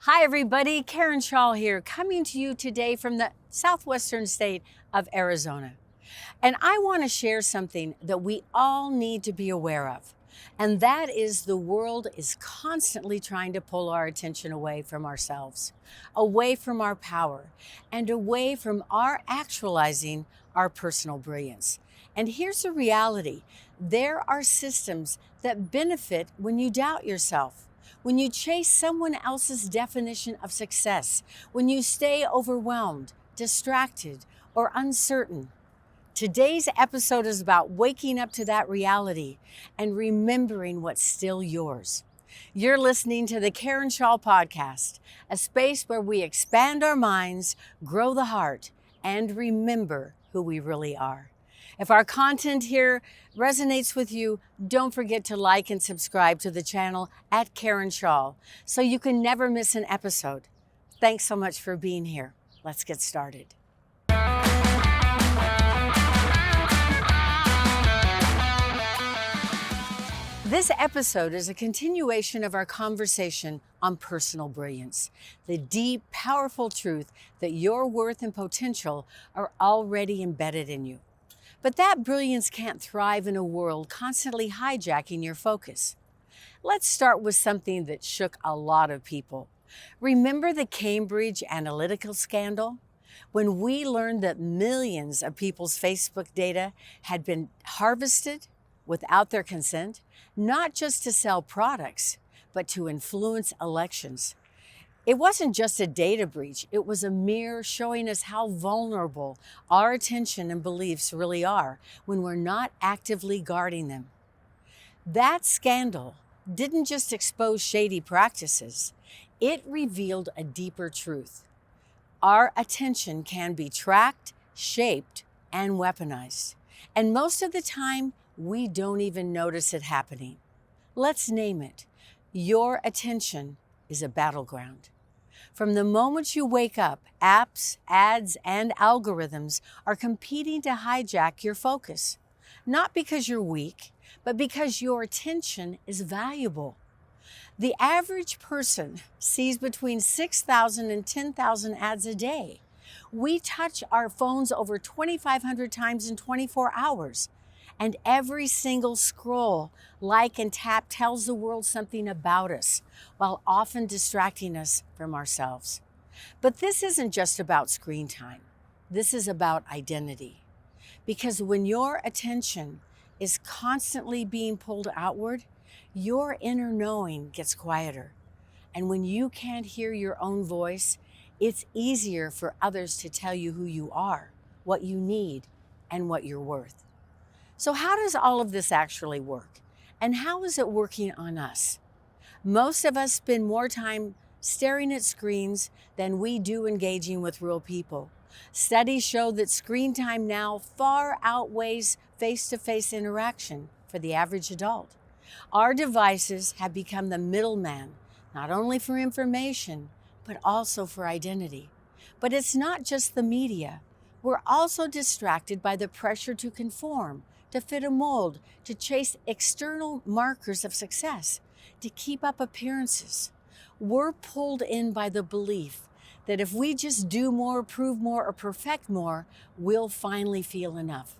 Hi everybody, Karen Schaal here, coming to you today from the southwestern state of Arizona. And I want to share something that we all need to be aware of. And that is the world is constantly trying to pull our attention away from ourselves, away from our power, and away from our actualizing our personal brilliance. And here's the reality. There are systems that benefit when you doubt yourself, when you chase someone else's definition of success, when you stay overwhelmed, distracted, or uncertain. Today's episode is about waking up to that reality and remembering what's still yours. You're listening to the Karen Schaal Podcast, a space where we expand our minds, grow the heart, and remember who we really are. If our content here resonates with you, don't forget to like and subscribe to the channel at Karen Schaal so you can never miss an episode. Thanks so much for being here. Let's get started. This episode is a continuation of our conversation on personal brilliance, the deep, powerful truth that your worth and potential are already embedded in you. But that brilliance can't thrive in a world constantly hijacking your focus. Let's start with something that shook a lot of people. Remember the Cambridge Analytica scandal? When we learned that millions of people's Facebook data had been harvested without their consent, not just to sell products, but to influence elections. It wasn't just a data breach, it was a mirror showing us how vulnerable our attention and beliefs really are when we're not actively guarding them. That scandal didn't just expose shady practices, it revealed a deeper truth. Our attention can be tracked, shaped, and weaponized. And most of the time, we don't even notice it happening. Let's name it. Your attention is a battleground. From the moment you wake up, apps, ads, and algorithms are competing to hijack your focus. Not because you're weak, but because your attention is valuable. The average person sees between 6,000 and 10,000 ads a day. We touch our phones over 2,500 times in 24 hours. And every single scroll, like, and tap tells the world something about us, while often distracting us from ourselves. But this isn't just about screen time. This is about identity. Because when your attention is constantly being pulled outward, your inner knowing gets quieter. And when you can't hear your own voice, it's easier for others to tell you who you are, what you need, and what you're worth. So how does all of this actually work? And how is it working on us? Most of us spend more time staring at screens than we do engaging with real people. Studies show that screen time now far outweighs face-to-face interaction for the average adult. Our devices have become the middleman, not only for information, but also for identity. But it's not just the media. We're also distracted by the pressure to conform, to fit a mold, to chase external markers of success, to keep up appearances. We're pulled in by the belief that if we just do more, prove more, or perfect more, we'll finally feel enough.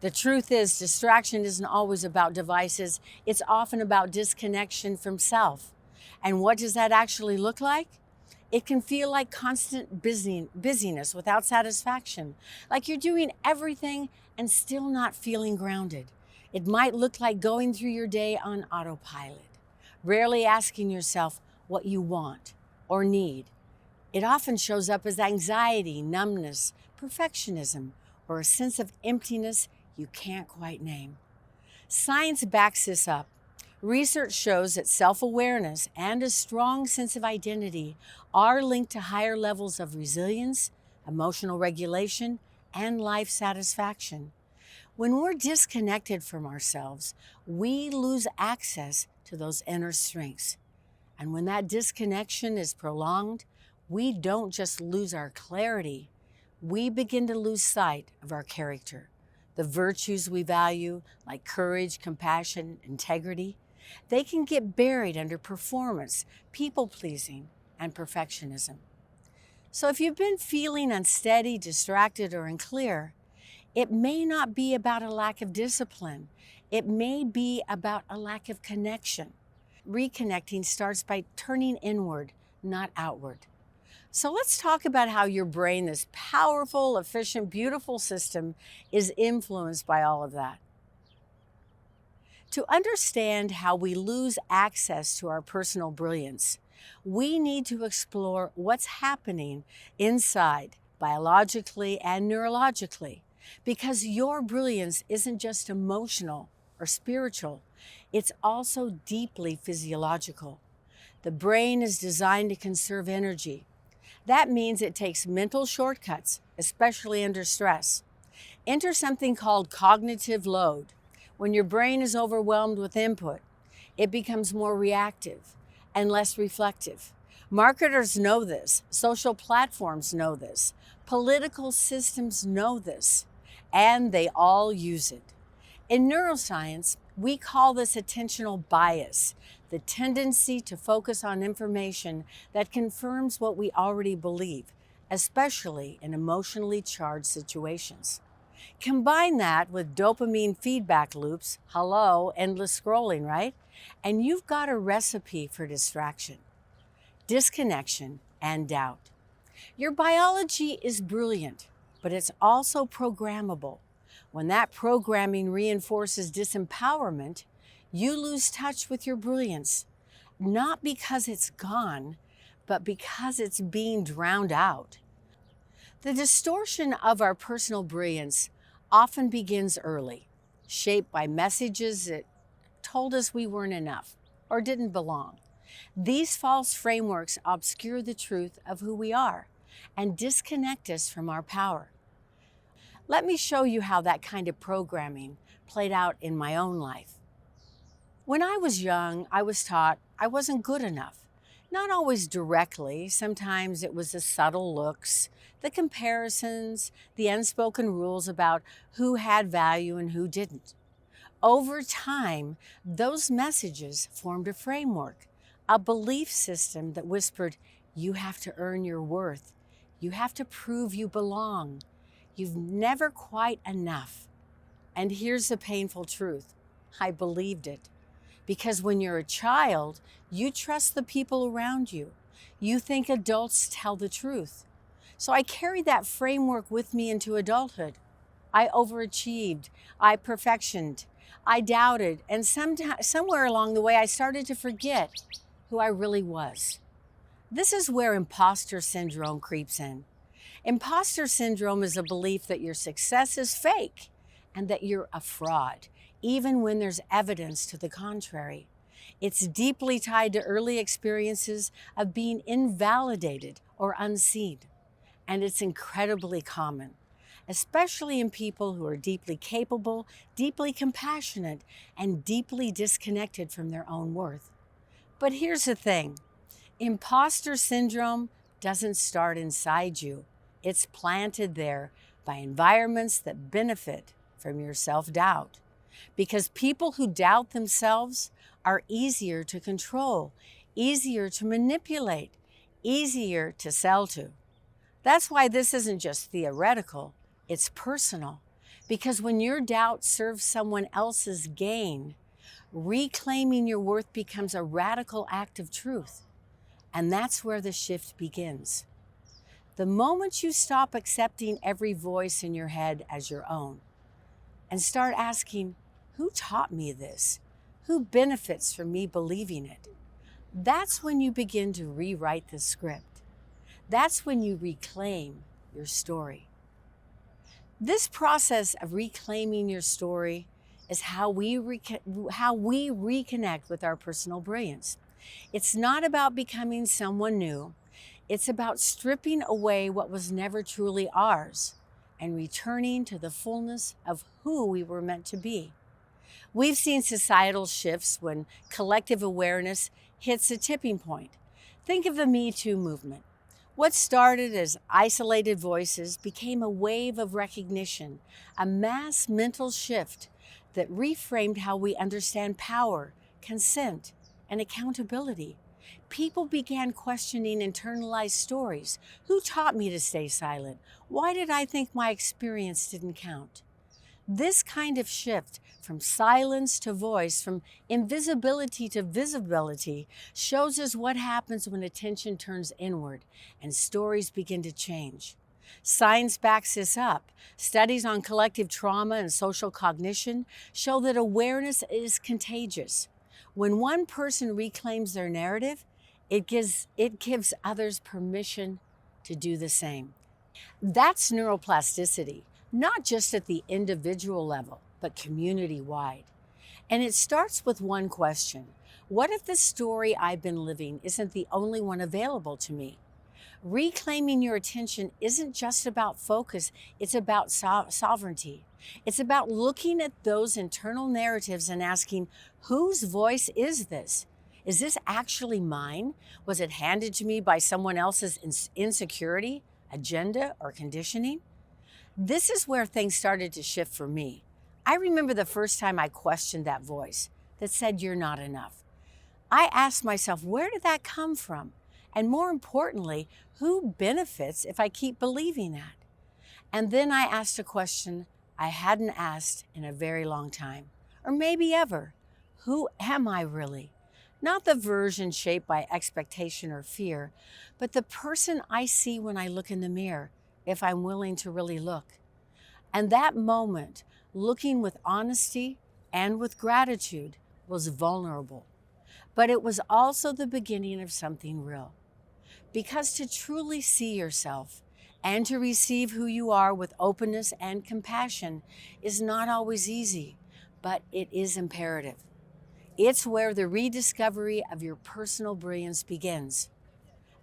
The truth is, distraction isn't always about devices. It's often about disconnection from self. And what does that actually look like? It can feel like constant busyness without satisfaction, like you're doing everything and still not feeling grounded. It might look like going through your day on autopilot, rarely asking yourself what you want or need. It often shows up as anxiety, numbness, perfectionism, or a sense of emptiness you can't quite name. Science backs this up. Research shows that self-awareness and a strong sense of identity are linked to higher levels of resilience, emotional regulation, and life satisfaction. When we're disconnected from ourselves, we lose access to those inner strengths. And when that disconnection is prolonged, we don't just lose our clarity, we begin to lose sight of our character. The virtues we value, like courage, compassion, integrity, they can get buried under performance, people-pleasing, and perfectionism. So if you've been feeling unsteady, distracted, or unclear, it may not be about a lack of discipline. It may be about a lack of connection. Reconnecting starts by turning inward, not outward. So let's talk about how your brain, this powerful, efficient, beautiful system, is influenced by all of that. To understand how we lose access to our personal brilliance, we need to explore what's happening inside, biologically and neurologically, because your brilliance isn't just emotional or spiritual, it's also deeply physiological. The brain is designed to conserve energy. That means it takes mental shortcuts, especially under stress. Enter something called cognitive load. When your brain is overwhelmed with input, it becomes more reactive and less reflective. Marketers know this. Social platforms know this. Political systems know this, and they all use it. In neuroscience, we call this attentional bias, the tendency to focus on information that confirms what we already believe, especially in emotionally charged situations. Combine that with dopamine feedback loops, hello, endless scrolling, right? And you've got a recipe for distraction, disconnection, and doubt. Your biology is brilliant, but it's also programmable. When that programming reinforces disempowerment, you lose touch with your brilliance, not because it's gone, but because it's being drowned out. The distortion of our personal brilliance often begins early, shaped by messages that told us we weren't enough or didn't belong. These false frameworks obscure the truth of who we are and disconnect us from our power. Let me show you how that kind of programming played out in my own life. When I was young, I was taught I wasn't good enough. Not always directly, sometimes it was the subtle looks, the comparisons, the unspoken rules about who had value and who didn't. Over time, those messages formed a framework, a belief system that whispered, you have to earn your worth. You have to prove you belong. You've never quite enough. And here's the painful truth. I believed it. Because when you're a child, you trust the people around you. You think adults tell the truth. So I carried that framework with me into adulthood. I overachieved. I perfectioned. I doubted. And somewhere along the way, I started to forget who I really was. This is where imposter syndrome creeps in. Imposter syndrome is a belief that your success is fake and that you're a fraud, even when there's evidence to the contrary. It's deeply tied to early experiences of being invalidated or unseen. And it's incredibly common, especially in people who are deeply capable, deeply compassionate, and deeply disconnected from their own worth. But here's the thing. Imposter syndrome doesn't start inside you. It's planted there by environments that benefit from your self-doubt. Because people who doubt themselves are easier to control, easier to manipulate, easier to sell to. That's why this isn't just theoretical, it's personal. Because when your doubt serves someone else's gain, reclaiming your worth becomes a radical act of truth. And that's where the shift begins. The moment you stop accepting every voice in your head as your own and start asking, who taught me this? Who benefits from me believing it? That's when you begin to rewrite the script. That's when you reclaim your story. This process of reclaiming your story is how we reconnect with our personal brilliance. It's not about becoming someone new. It's about stripping away what was never truly ours and returning to the fullness of who we were meant to be. We've seen societal shifts when collective awareness hits a tipping point. Think of the Me Too movement. What started as isolated voices became a wave of recognition, a mass mental shift that reframed how we understand power, consent, and accountability. People began questioning internalized stories. Who taught me to stay silent? Why did I think my experience didn't count? This kind of shift from silence to voice, from invisibility to visibility, shows us what happens when attention turns inward and stories begin to change. Science backs this up. Studies on collective trauma and social cognition show that awareness is contagious. When one person reclaims their narrative, it gives others permission to do the same. That's neuroplasticity, not just at the individual level, but community-wide. And it starts with one question. What if the story I've been living isn't the only one available to me? Reclaiming your attention isn't just about focus, it's about sovereignty. It's about looking at those internal narratives and asking, whose voice is this? Is this actually mine? Was it handed to me by someone else's insecurity, agenda, or conditioning? This is where things started to shift for me. I remember the first time I questioned that voice that said, you're not enough. I asked myself, where did that come from? And more importantly, who benefits if I keep believing that? And then I asked a question I hadn't asked in a very long time, or maybe ever. Who am I really? Not the version shaped by expectation or fear, but the person I see when I look in the mirror, if I'm willing to really look. And that moment, looking with honesty and with gratitude, was vulnerable. But it was also the beginning of something real. Because to truly see yourself and to receive who you are with openness and compassion is not always easy, but it is imperative. It's where the rediscovery of your personal brilliance begins.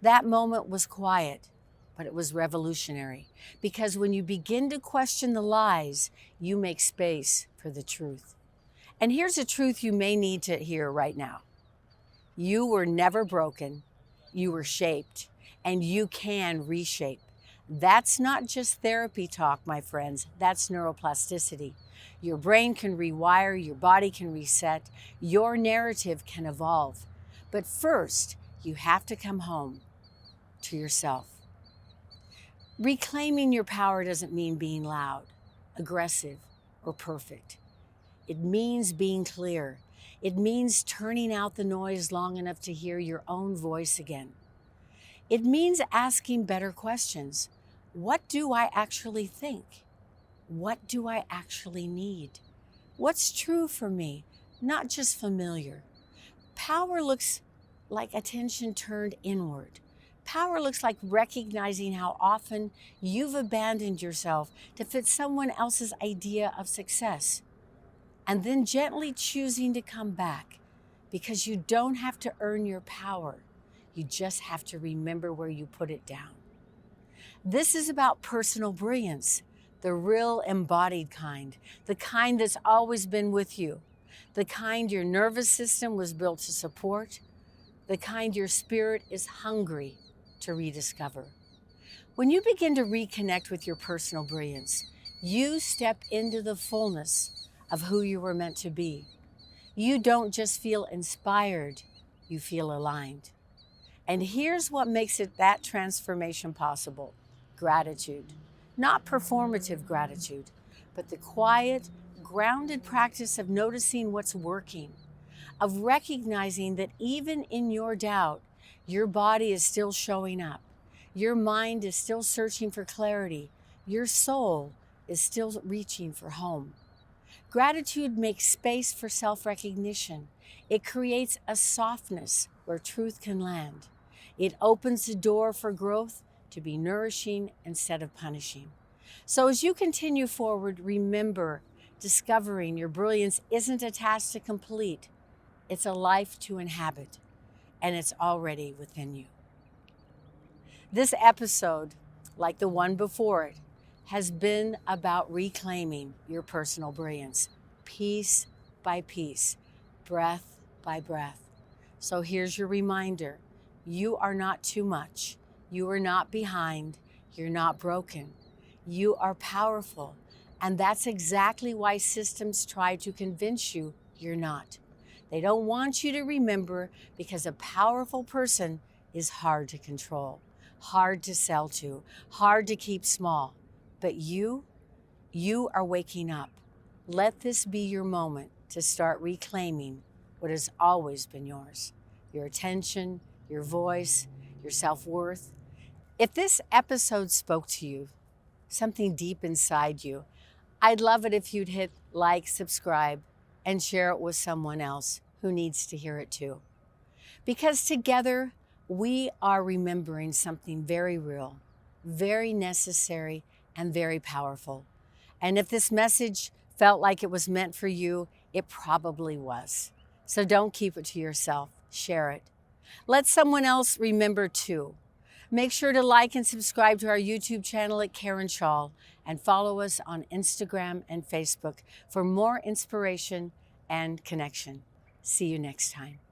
That moment was quiet, but it was revolutionary, because when you begin to question the lies, you make space for the truth. And here's a truth you may need to hear right now. You were never broken, you were shaped, and you can reshape. That's not just therapy talk, my friends, that's neuroplasticity. Your brain can rewire, your body can reset, your narrative can evolve. But first, you have to come home to yourself. Reclaiming your power doesn't mean being loud, aggressive, or perfect. It means being clear. It means turning out the noise long enough to hear your own voice again. It means asking better questions. What do I actually think? What do I actually need? What's true for me, not just familiar? Power looks like attention turned inward. Power looks like recognizing how often you've abandoned yourself to fit someone else's idea of success, and then gently choosing to come back, because you don't have to earn your power. You just have to remember where you put it down. This is about personal brilliance, the real embodied kind, the kind that's always been with you, the kind your nervous system was built to support, the kind your spirit is hungry to rediscover. When you begin to reconnect with your personal brilliance, you step into the fullness of who you were meant to be. You don't just feel inspired, you feel aligned. And here's what makes that transformation possible: gratitude. Not performative gratitude, but the quiet, grounded practice of noticing what's working, of recognizing that even in your doubt, your body is still showing up. Your mind is still searching for clarity. Your soul is still reaching for home. Gratitude makes space for self-recognition. It creates a softness where truth can land. It opens the door for growth to be nourishing instead of punishing. So as you continue forward, remember, discovering your brilliance isn't a task to complete. It's a life to inhabit, and it's already within you. This episode, like the one before it, has been about reclaiming your personal brilliance, piece by piece, breath by breath. So here's your reminder. You are not too much. You are not behind. You're not broken. You are powerful. And that's exactly why systems try to convince you you're not. They don't want you to remember because a powerful person is hard to control, hard to sell to, hard to keep small. But you are waking up. Let this be your moment to start reclaiming what has always been yours. Your attention, your voice, your self-worth. If this episode spoke to you, something deep inside you, I'd love it if you'd hit like, subscribe, and share it with someone else who needs to hear it too. Because together, we are remembering something very real, very necessary, and very powerful. And if this message felt like it was meant for you, it probably was. So don't keep it to yourself. Share it. Let someone else remember too. Make sure to like and subscribe to our YouTube channel at Karen Schaal and follow us on Instagram and Facebook for more inspiration and connection. See you next time.